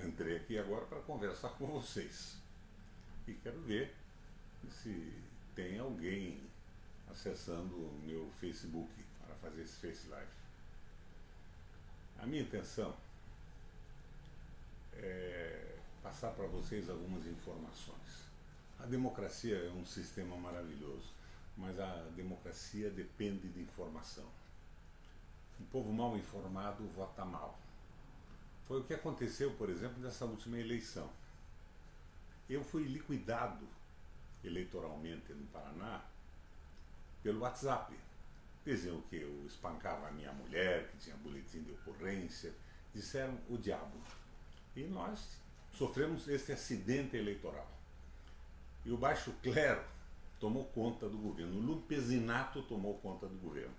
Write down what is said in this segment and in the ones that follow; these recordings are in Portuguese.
entrei aqui agora para conversar com vocês. E quero ver se tem alguém acessando o meu Facebook para fazer esse Face Live. A minha intenção é passar para vocês algumas informações. A democracia é um sistema maravilhoso, mas a democracia depende de informação. Um povo mal informado vota mal. Foi o que aconteceu, por exemplo, nessa última eleição. Eu fui liquidado eleitoralmente no Paraná pelo WhatsApp. Diziam que eu espancava a minha mulher, que tinha boletim de ocorrência, disseram o diabo. E nós sofremos esse acidente eleitoral. E o baixo clero tomou conta do governo, o lumpesinato tomou conta do governo.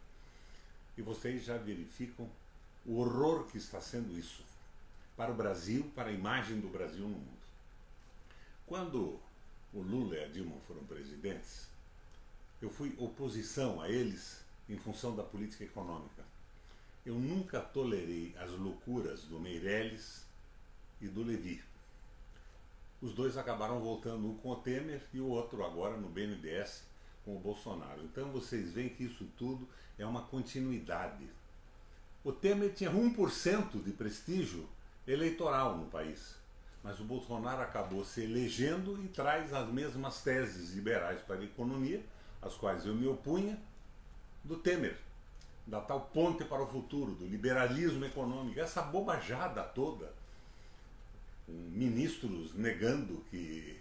E vocês já verificam o horror que está sendo isso para o Brasil, para a imagem do Brasil no mundo. Quando o Lula e a Dilma foram presidentes, eu fui oposição a eles em função da política econômica. Eu nunca tolerei as loucuras do Meirelles e do Levi. Os dois acabaram voltando, um com o Temer e o outro agora no BNDES com o Bolsonaro. Então vocês veem que isso tudo é uma continuidade. O Temer tinha 1% de prestígio eleitoral no país, mas o Bolsonaro acabou se elegendo e traz as mesmas teses liberais para a economia, às quais eu me opunha, do Temer, da tal ponte para o futuro, do liberalismo econômico, essa bobajada toda, ministros negando que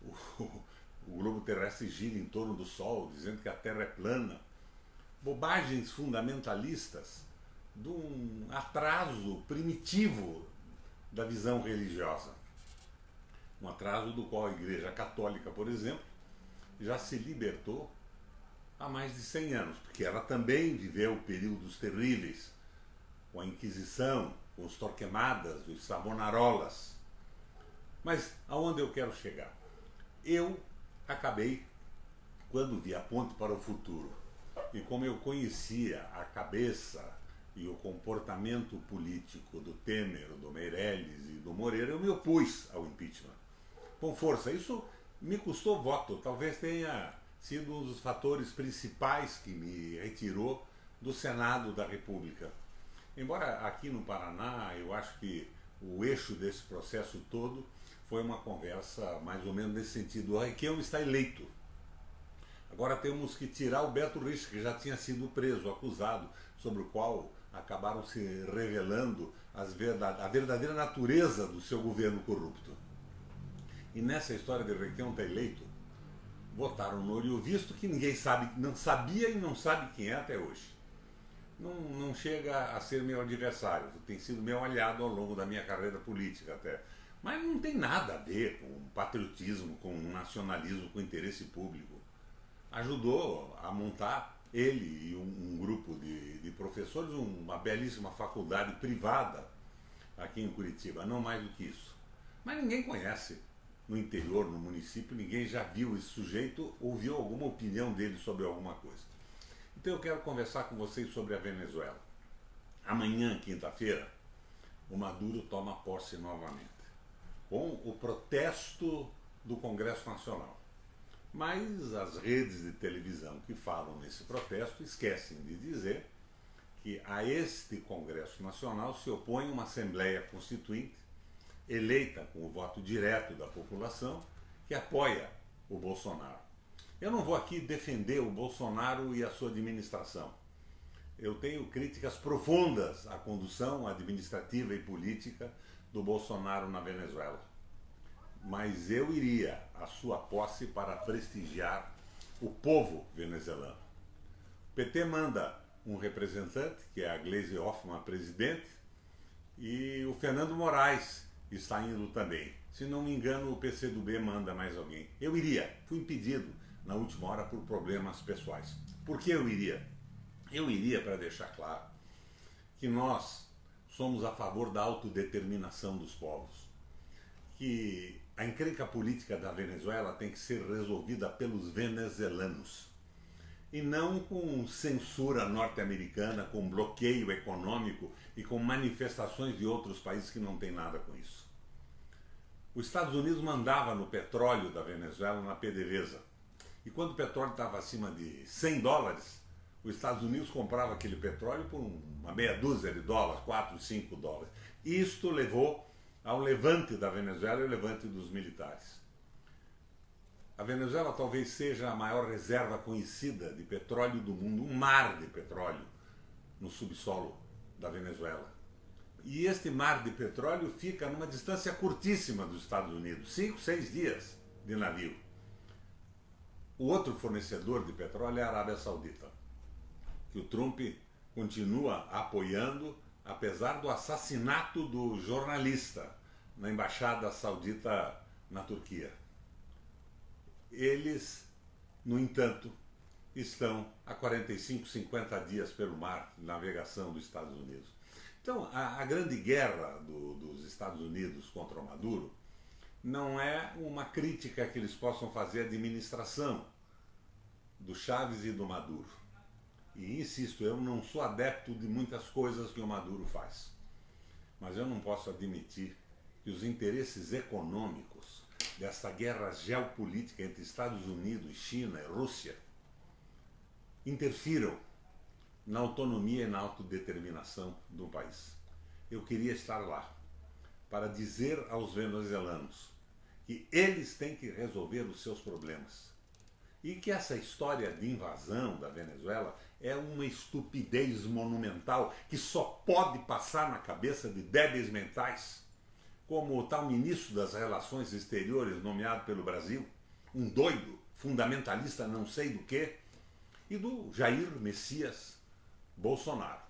o globo terrestre gira em torno do Sol, dizendo que a Terra é plana, bobagens fundamentalistas de um atraso primitivo da visão religiosa. Um atraso do qual a Igreja Católica, por exemplo, já se libertou há mais de 100 anos, porque ela também viveu períodos terríveis, com a Inquisição, com os Torquemadas, os Savonarolas. Mas aonde eu quero chegar? Eu acabei, quando vi A Ponte para o Futuro, e como eu conhecia a cabeça e o comportamento político do Temer, do Meirelles e do Moreira, eu me opus ao impeachment. Com força. Isso me custou voto. Talvez tenha sido um dos fatores principais que me retirou do Senado da República. Embora aqui no Paraná, eu acho que o eixo desse processo todo foi uma conversa mais ou menos nesse sentido. O Requião está eleito. Agora temos que tirar o Beto Richa, que já tinha sido preso, acusado, sobre o qual acabaram se revelando a verdadeira natureza do seu governo corrupto. E nessa história de Requião está eleito, votaram no Olho Visto, que ninguém sabe, não sabia e não sabe quem é até hoje. Não chega a ser meu adversário, tem sido meu aliado ao longo da minha carreira política até. Mas não tem nada a ver com patriotismo, com nacionalismo, com interesse público. Ajudou a montar ele e um grupo de professores, uma belíssima faculdade privada aqui em Curitiba, não mais do que isso. Mas ninguém conhece no interior, no município, ninguém já viu esse sujeito, ouviu alguma opinião dele sobre alguma coisa. Então eu quero conversar com vocês sobre a Venezuela. Amanhã, quinta-feira, o Maduro toma posse novamente, com o protesto do Congresso Nacional. Mas as redes de televisão que falam nesse protesto esquecem de dizer que a este Congresso Nacional se opõe uma Assembleia Constituinte eleita com o voto direto da população que apoia o Bolsonaro. Eu não vou aqui defender o Bolsonaro e a sua administração. Eu tenho críticas profundas à condução administrativa e política do Bolsonaro na Venezuela. Mas eu iria à sua posse para prestigiar o povo venezuelano. O PT manda um representante, que é a Gleisi Hoffmann, presidente, e o Fernando Moraes está indo também. Se não me engano, o PCdoB manda mais alguém. Eu iria, fui impedido na última hora por problemas pessoais. Por que eu iria? Eu iria para deixar claro que nós somos a favor da autodeterminação dos povos, que a encrenca política da Venezuela tem que ser resolvida pelos venezuelanos e não com censura norte-americana, com bloqueio econômico e com manifestações de outros países que não têm nada com isso. Os Estados Unidos mandava no petróleo da Venezuela na PDVSA. E quando o petróleo estava acima de $100, os Estados Unidos comprava aquele petróleo por uma meia dúzia de dólares, 4, 5 dólares. Isto levou ao levante da Venezuela e ao levante dos militares. A Venezuela talvez seja a maior reserva conhecida de petróleo do mundo, um mar de petróleo no subsolo da Venezuela. E este mar de petróleo fica numa distância curtíssima dos Estados Unidos, 5, 6 dias de navio. O outro fornecedor de petróleo é a Arábia Saudita, que o Trump continua apoiando, apesar do assassinato do jornalista na embaixada saudita na Turquia. Eles, no entanto, estão a 45, 50 dias pelo mar de navegação dos Estados Unidos. Então, a grande guerra dos Estados Unidos contra o Maduro não é uma crítica que eles possam fazer à administração do Chávez e do Maduro. E insisto, eu não sou adepto de muitas coisas que o Maduro faz. Mas eu não posso admitir que os interesses econômicos dessa guerra geopolítica entre Estados Unidos, China e Rússia interfiram na autonomia e na autodeterminação do país. Eu queria estar lá para dizer aos venezuelanos que eles têm que resolver os seus problemas e que essa história de invasão da Venezuela é uma estupidez monumental que só pode passar na cabeça de débeis mentais, como o tal ministro das Relações Exteriores nomeado pelo Brasil, um doido, fundamentalista não sei do que, e do Jair Messias Bolsonaro,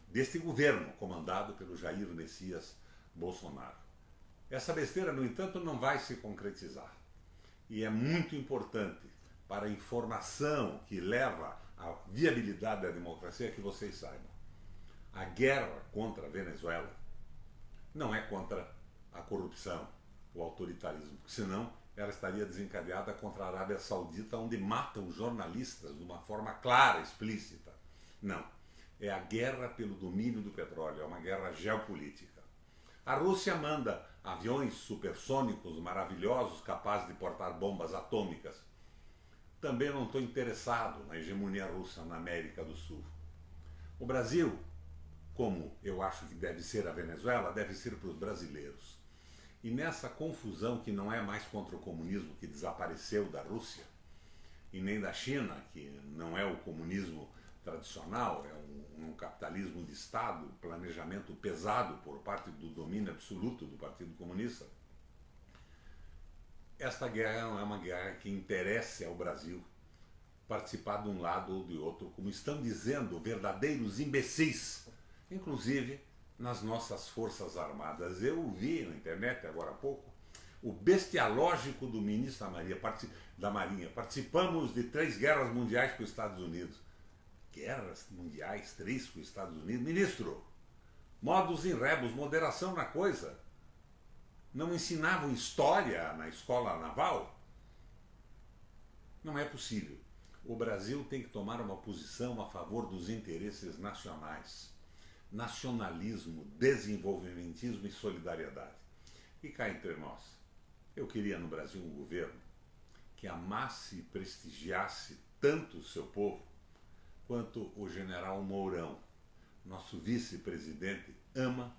deste governo comandado pelo Jair Messias Bolsonaro. Essa besteira, no entanto, não vai se concretizar. E é muito importante para a informação que leva à viabilidade da democracia que vocês saibam. A guerra contra a Venezuela não é contra a corrupção, o autoritarismo, porque senão ela estaria desencadeada contra a Arábia Saudita, onde matam jornalistas de uma forma clara, explícita. Não. É a guerra pelo domínio do petróleo, é uma guerra geopolítica. A Rússia manda aviões supersônicos maravilhosos capazes de portar bombas atômicas. Também não estou interessado na hegemonia russa na América do Sul. O Brasil, como eu acho que deve ser a Venezuela, deve ser para os brasileiros. E nessa confusão que não é mais contra o comunismo que desapareceu da Rússia, e nem da China, que não é o comunismo tradicional, é um capitalismo de Estado, planejamento pesado por parte do domínio absoluto do Partido Comunista. Esta guerra não é uma guerra que interesse ao Brasil participar de um lado ou de outro, como estão dizendo verdadeiros imbecis, inclusive nas nossas Forças Armadas. Eu vi na internet agora há pouco o bestialógico do ministro da Marinha. Participamos de 3 guerras mundiais com os Estados Unidos. Guerras mundiais, 3 com os Estados Unidos? Ministro, modus in rebus, moderação na coisa. Não ensinavam história na escola naval? Não é possível. O Brasil tem que tomar uma posição a favor dos interesses nacionais. Nacionalismo, desenvolvimentismo e solidariedade. E cá entre nós, eu queria no Brasil um governo que amasse e prestigiasse tanto o seu povo quanto o general Mourão, nosso vice-presidente, ama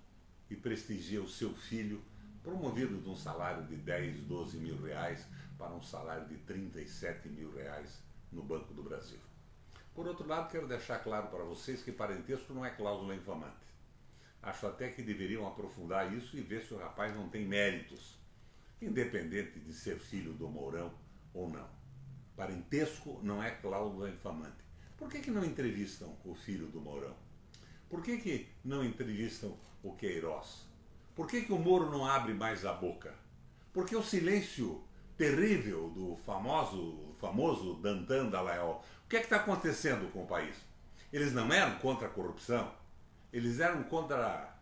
e prestigia o seu filho, promovido de um salário de 10, 12 mil reais para um salário de 37 mil reais no Banco do Brasil. Por outro lado, quero deixar claro para vocês que parentesco não é cláusula infamante. Acho até que deveriam aprofundar isso e ver se o rapaz não tem méritos, independente de ser filho do Mourão ou não. Parentesco não é cláusula infamante. Por que não entrevistam o filho do Mourão? Por que não entrevistam o Queiroz? Por que o Moro não abre mais a boca? Por que o silêncio terrível do famoso Dantan Dallagnol? O que está acontecendo com o país? Eles não eram contra a corrupção? Eles eram contra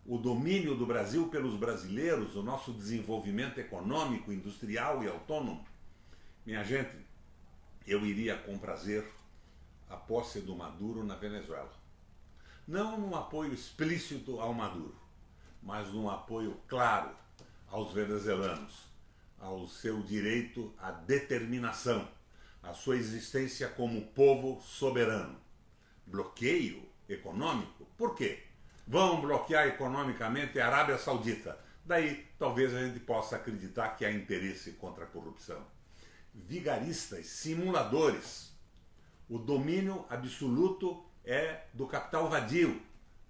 o domínio do Brasil pelos brasileiros, o nosso desenvolvimento econômico, industrial e autônomo? Minha gente, eu iria com prazer a posse do Maduro na Venezuela. Não num apoio explícito ao Maduro, mas num apoio claro aos venezuelanos, ao seu direito à determinação, à sua existência como povo soberano. Bloqueio econômico? Por quê? Vão bloquear economicamente a Arábia Saudita. Daí talvez a gente possa acreditar que há interesse contra a corrupção. Vigaristas, simuladores. O domínio absoluto é do capital vadio,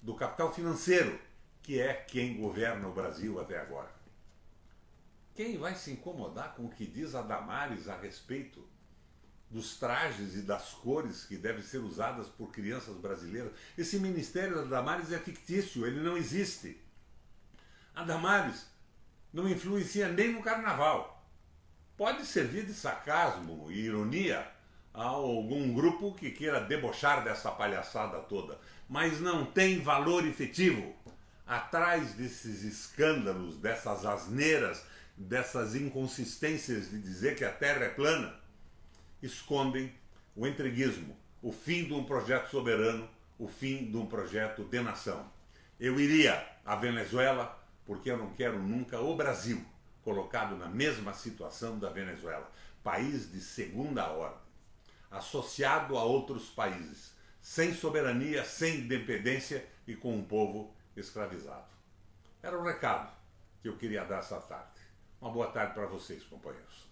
do capital financeiro, que é quem governa o Brasil até agora. Quem vai se incomodar com o que diz a Damares a respeito dos trajes e das cores que devem ser usadas por crianças brasileiras? Esse ministério da Damares é fictício, ele não existe. A Damares não influencia nem no carnaval. Pode servir de sarcasmo e ironia a algum grupo que queira debochar dessa palhaçada toda, mas não tem valor efetivo. Atrás desses escândalos, dessas asneiras, dessas inconsistências de dizer que a Terra é plana, escondem o entreguismo, o fim de um projeto soberano, o fim de um projeto de nação. Eu iria à Venezuela porque eu não quero nunca o Brasil colocado na mesma situação da Venezuela, país de segunda ordem, associado a outros países, sem soberania, sem independência e com um povo escravizado. Era o recado que eu queria dar essa tarde. Uma boa tarde para vocês, companheiros.